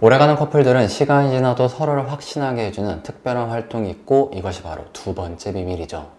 오래가는 커플들은 시간이 지나도 서로를 확신하게 해주는 특별한 활동이 있고, 이것이 바로 두 번째 비밀이죠.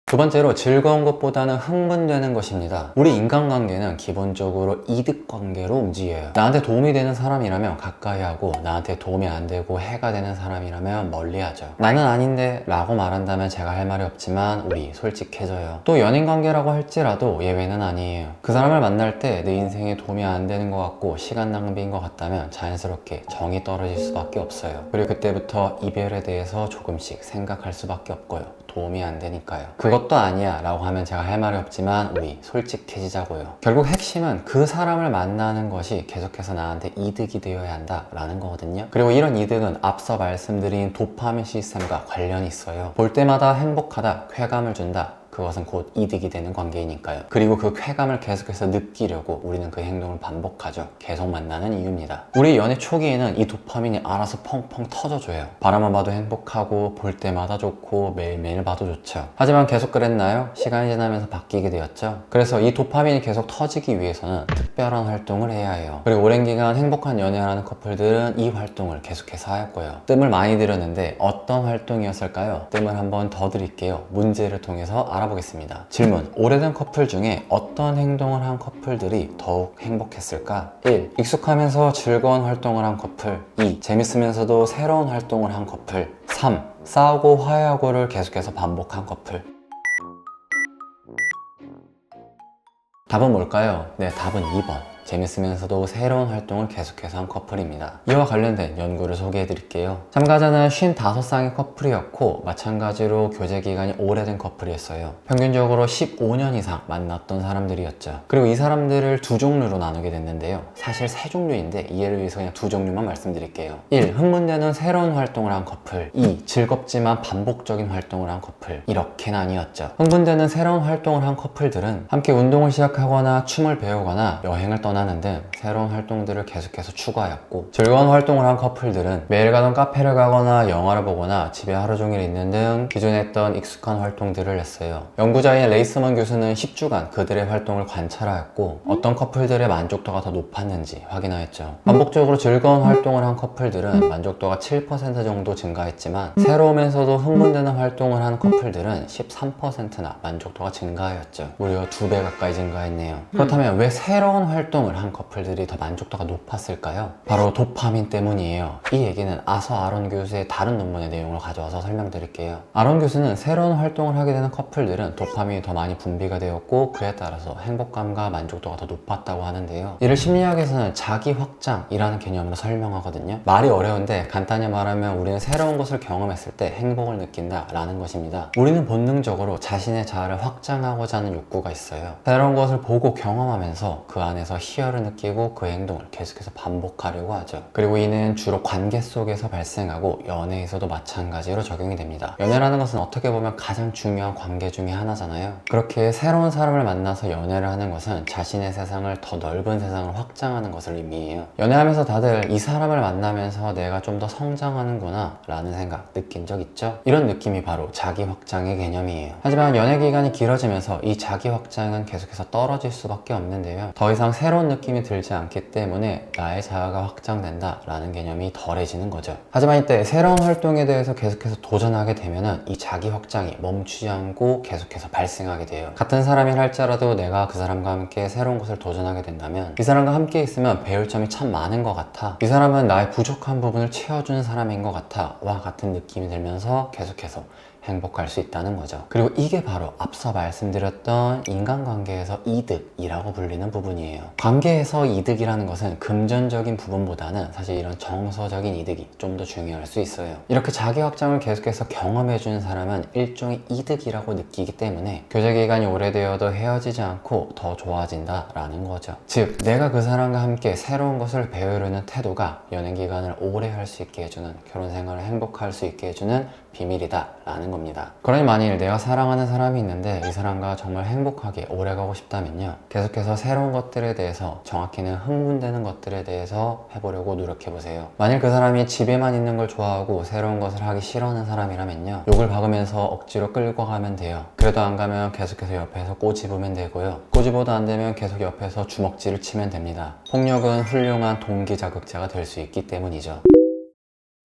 두 번째로, 즐거운 것보다는 흥분되는 것입니다. 우리 인간관계는 기본적으로 이득관계로 움직여요. 나한테 도움이 되는 사람이라면 가까이 하고, 나한테 도움이 안 되고 해가 되는 사람이라면 멀리 하죠. 나는 아닌데 라고 말한다면 제가 할 말이 없지만 우리 솔직해져요. 또 연인관계라고 할지라도 예외는 아니에요. 그 사람을 만날 때 내 인생에 도움이 안 되는 것 같고 시간 낭비인 것 같다면 자연스럽게 정이 떨어질 수밖에 없어요. 그리고 그때부터 이별에 대해서 조금씩 생각할 수밖에 없고요. 도움이 안 되니까요. 그것도 아니야 라고 하면 제가 할 말이 없지만 우리 솔직해지자고요. 결국 핵심은 그 사람을 만나는 것이 계속해서 나한테 이득이 되어야 한다 라는 거거든요. 그리고 이런 이득은 앞서 말씀드린 도파민 시스템과 관련이 있어요. 볼 때마다 행복하다, 쾌감을 준다, 그것은 곧 이득이 되는 관계이니까요. 그리고 그 쾌감을 계속해서 느끼려고 우리는 그 행동을 반복하죠. 계속 만나는 이유입니다. 우리 연애 초기에는 이 도파민이 알아서 펑펑 터져줘요. 바라만 봐도 행복하고 볼 때마다 좋고 매일매일 봐도 좋죠. 하지만 계속 그랬나요? 시간이 지나면서 바뀌게 되었죠. 그래서 이 도파민이 계속 터지기 위해서는 특별한 활동을 해야 해요. 그리고 오랜 기간 행복한 연애를 하는 커플들은 이 활동을 계속해서 하였고요. 뜸을 많이 들였는데 어떤 활동이었을까요? 뜸을 한번 더 드릴게요. 문제를 통해서 알아보겠습니다. 질문: 오래된 커플 중에 어떤 행동을 한 커플들이 더욱 행복했을까? 1. 익숙하면서 즐거운 활동을 한 커플. 2. 재밌으면서도 새로운 활동을 한 커플. 3. 싸우고 화해하고를 계속해서 반복한 커플. 답은 뭘까요? 네, 답은 2번. 재밌으면서도 새로운 활동을 계속해서 한 커플입니다. 이와 관련된 연구를 소개해 드릴게요. 참가자는 55쌍의 커플이었고, 마찬가지로 교제 기간이 오래된 커플이었어요. 평균적으로 15년 이상 만났던 사람들이었죠. 그리고 이 사람들을 두 종류로 나누게 됐는데요. 사실 세 종류인데 이해를 위해서 그냥 두 종류만 말씀드릴게요. 1. 흥분되는 새로운 활동을 한 커플. 2. 즐겁지만 반복적인 활동을 한 커플. 이렇게 나뉘었죠. 흥분되는 새로운 활동을 한 커플들은 함께 운동을 시작하거나 춤을 배우거나 여행을 떠나는 등 새로운 활동들을 계속해서 추구하였고, 즐거운 활동을 한 커플들은 매일 가던 카페를 가거나 영화를 보거나 집에 하루 종일 있는 등 기존에 했던 익숙한 활동들을 했어요. 연구자인 레이스먼 교수는 10주간 그들의 활동을 관찰하였고, 어떤 커플들의 만족도가 더 높았는지 확인하였죠. 반복적으로 즐거운 활동을 한 커플들은 만족도가 7% 정도 증가했지만, 새로우면서도 흥분되는 활동을 한 커플들은 13%나 만족도가 증가하였죠. 무려 2배 가까이 증가했네요. 그렇다면 왜 새로운 활동을 한 커플들이 더 만족도가 높았을까요? 바로 도파민 때문이에요. 이 얘기는 아런 교수의 다른 논문의 내용을 가져와서 설명드릴게요. 아론 교수는 새로운 활동을 하게 되는 커플들은 도파민이 더 많이 분비가 되었고, 그에 따라서 행복감과 만족도가 더 높았다고 하는데요. 이를 심리학에서는 자기 확장이라는 개념으로 설명하거든요. 말이 어려운데 간단히 말하면 우리는 새로운 것을 경험했을 때 행복을 느낀다 라는 것입니다. 우리는 본능적으로 자신의 자아를 확장하고자 하는 욕구가 있어요. 새로운 것을 보고 경험하면서 그 안에서 희열을 느끼고 그 행동을 계속해서 반복하려고 하죠. 그리고 이는 주로 관계 속에서 발생하고 연애에서도 마찬가지로 적용이 됩니다. 연애라는 것은 어떻게 보면 가장 중요한 관계 중에 하나잖아요. 그렇게 새로운 사람을 만나서 연애를 하는 것은 자신의 세상을 더 넓은 세상을 확장하는 것을 의미해요. 연애하면서 다들 이 사람을 만나면서 내가 좀 더 성장하는구나 라는 생각 느낀 적 있죠? 이런 느낌이 바로 자기 확장의 개념이에요. 하지만 연애 기간이 길어지면서 이 자기 확장은 계속해서 떨어질 수밖에 없는데요. 더 이상 새로운 느낌이 들지 않기 때문에 나의 자아가 확장된다 라는 개념이 덜해지는 거죠. 하지만 이때 새로운 활동에 대해서 계속해서 도전하게 되면은 이 자기 확장이 멈추지 않고 계속해서 발생하게 돼요. 같은 사람이라 할지라도 내가 그 사람과 함께 새로운 것을 도전하게 된다면, 이 사람과 함께 있으면 배울 점이 참 많은 것 같아, 이 사람은 나의 부족한 부분을 채워주는 사람인 것 같아 와 같은 느낌이 들면서 계속해서 행복할 수 있다는 거죠. 그리고 이게 바로 앞서 말씀드렸던 인간관계에서 이득이라고 불리는 부분이에요. 관계에서 이득이라는 것은 금전적인 부분보다는 사실 이런 정서적인 이득이 좀 더 중요할 수 있어요. 이렇게 자기 확장을 계속해서 경험해주는 사람은 일종의 이득이라고 느끼기 때문에 교제 기간이 오래되어도 헤어지지 않고 더 좋아진다 라는 거죠. 즉, 내가 그 사람과 함께 새로운 것을 배우려는 태도가 연애 기간을 오래 할 수 있게 해주는, 결혼 생활을 행복할 수 있게 해주는 비밀이다 라는 겁니다. 그러니 만일 내가 사랑하는 사람이 있는데 이 사람과 정말 행복하게 오래가고 싶다면요, 계속해서 새로운 것들에 대해서, 정확히는 흥분되는 것들에 대해서 해보려고 노력해보세요. 만일 그 사람이 집에만 있는 걸 좋아하고 새로운 것을 하기 싫어하는 사람이라면요, 욕을 박으면서 억지로 끌고 가면 돼요. 그래도 안 가면 계속해서 옆에서 꼬집으면 되고요, 꼬집어도 안 되면 계속 옆에서 주먹질을 치면 됩니다. 폭력은 훌륭한 동기 자극제가 될 수 있기 때문이죠.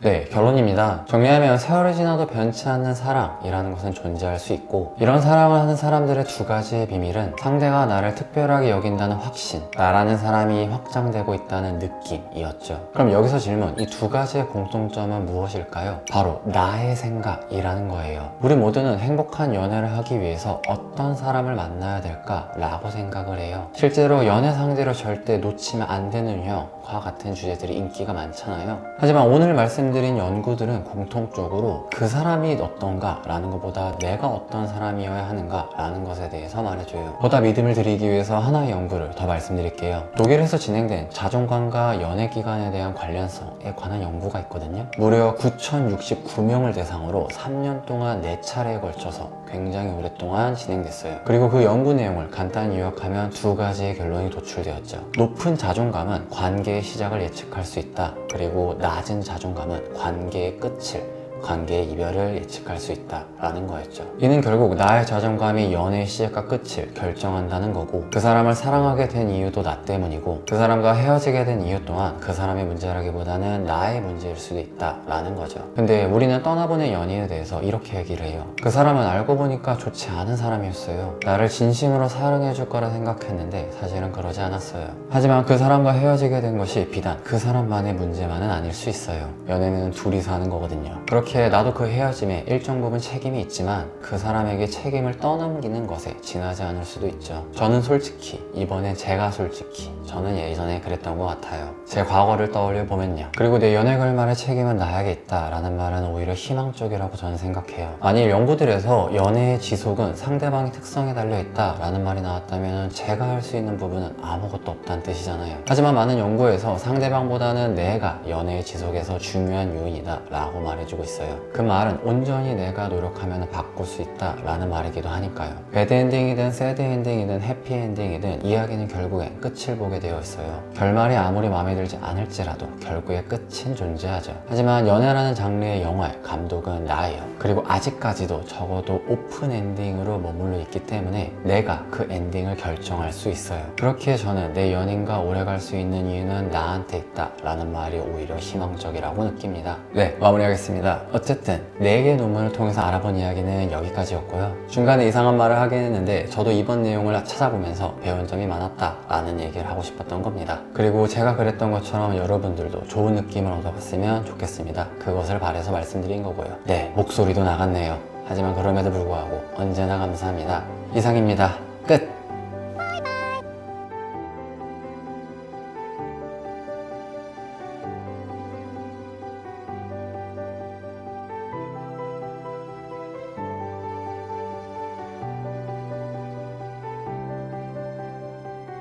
네, 결론입니다. 정리하면 세월이 지나도 변치 않는 사랑이라는 것은 존재할 수 있고, 이런 사랑을 하는 사람들의 두 가지의 비밀은 상대가 나를 특별하게 여긴다는 확신, 나라는 사람이 확장되고 있다는 느낌이었죠. 그럼 여기서 질문, 이 두 가지의 공통점은 무엇일까요? 바로 나의 생각이라는 거예요. 우리 모두는 행복한 연애를 하기 위해서 어떤 사람을 만나야 될까라고 생각을 해요. 실제로 연애 상대로 절대 놓치면 안 되는 유형과 같은 주제들이 인기가 많잖아요. 하지만 오늘 말씀드린 연구들은 공통적으로 그 사람이 어떤가 라는 것보다 내가 어떤 사람이어야 하는가 라는 것에 대해서 말해줘요. 보다 믿음을 드리기 위해서 하나의 연구를 더 말씀드릴게요. 독일에서 진행된 자존감과 연애 기간에 대한 관련성에 관한 연구가 있거든요. 무려 9,069명을 대상으로 3년 동안 4차례에 걸쳐서 굉장히 오랫동안 진행됐어요. 그리고 그 연구 내용을 간단히 요약하면 두 가지의 결론이 도출되었죠. 높은 자존감은 관계의 시작을 예측할 수 있다. 그리고 낮은 자존감은 관계의 끝을, 관계의 이별을 예측할 수 있다라는 거였죠. 이는 결국 나의 자존감이 연애의 시작과 끝을 결정한다는 거고, 그 사람을 사랑하게 된 이유도 나 때문이고, 그 사람과 헤어지게 된 이유 또한 그 사람의 문제라기보다는 나의 문제일 수도 있다라는 거죠. 근데 우리는 떠나보낸 연인에 대해서 이렇게 얘기를 해요. 그 사람은 알고 보니까 좋지 않은 사람이었어요. 나를 진심으로 사랑해줄 거라 생각했는데 사실은 그러지 않았어요. 하지만 그 사람과 헤어지게 된 것이 비단 그 사람만의 문제만은 아닐 수 있어요. 연애는 둘이서 하는 거거든요. 그렇게 나도 그 헤어짐에 일정 부분 책임이 있지만 그 사람에게 책임을 떠넘기는 것에 지나지 않을 수도 있죠. 저는 솔직히, 이번엔 제가 솔직히, 저는 예전에 그랬던 것 같아요. 제 과거를 떠올려 보면요. 그리고 내 연애 결말의 책임은 나야겠다 라는 말은 오히려 희망적이라고 저는 생각해요. 만일 연구들에서 연애의 지속은 상대방의 특성에 달려있다 라는 말이 나왔다면 제가 할 수 있는 부분은 아무것도 없다는 뜻이잖아요. 하지만 많은 연구에서 상대방보다는 내가 연애의 지속에서 중요한 요인이다 라고 말해주고 있어요. 그 말은 온전히 내가 노력하면 바꿀 수 있다 라는 말이기도 하니까요. 배드엔딩이든 새드엔딩이든 해피엔딩이든 이야기는 결국엔 끝을 보게 되어 있어요. 결말이 아무리 마음에 들지 않을지라도 결국에 끝은 존재하죠. 하지만 연애라는 장르의 영화의 감독은 나예요. 그리고 아직까지도 적어도 오픈엔딩으로 머물러 있기 때문에 내가 그 엔딩을 결정할 수 있어요. 그렇기에 저는 내 연인과 오래갈 수 있는 이유는 나한테 있다 라는 말이 오히려 희망적이라고 느낍니다. 네, 마무리하겠습니다. 어쨌든 4개의 논문을 통해서 알아본 이야기는 여기까지였고요. 중간에 이상한 말을 하긴 했는데 저도 이번 내용을 찾아보면서 배운 점이 많았다 라는 얘기를 하고 싶었던 겁니다. 그리고 제가 그랬던 것처럼 여러분들도 좋은 느낌을 얻어봤으면 좋겠습니다. 그것을 바라서 말씀드린 거고요. 네, 목소리도 나갔네요. 하지만 그럼에도 불구하고 언제나 감사합니다. 이상입니다. 끝!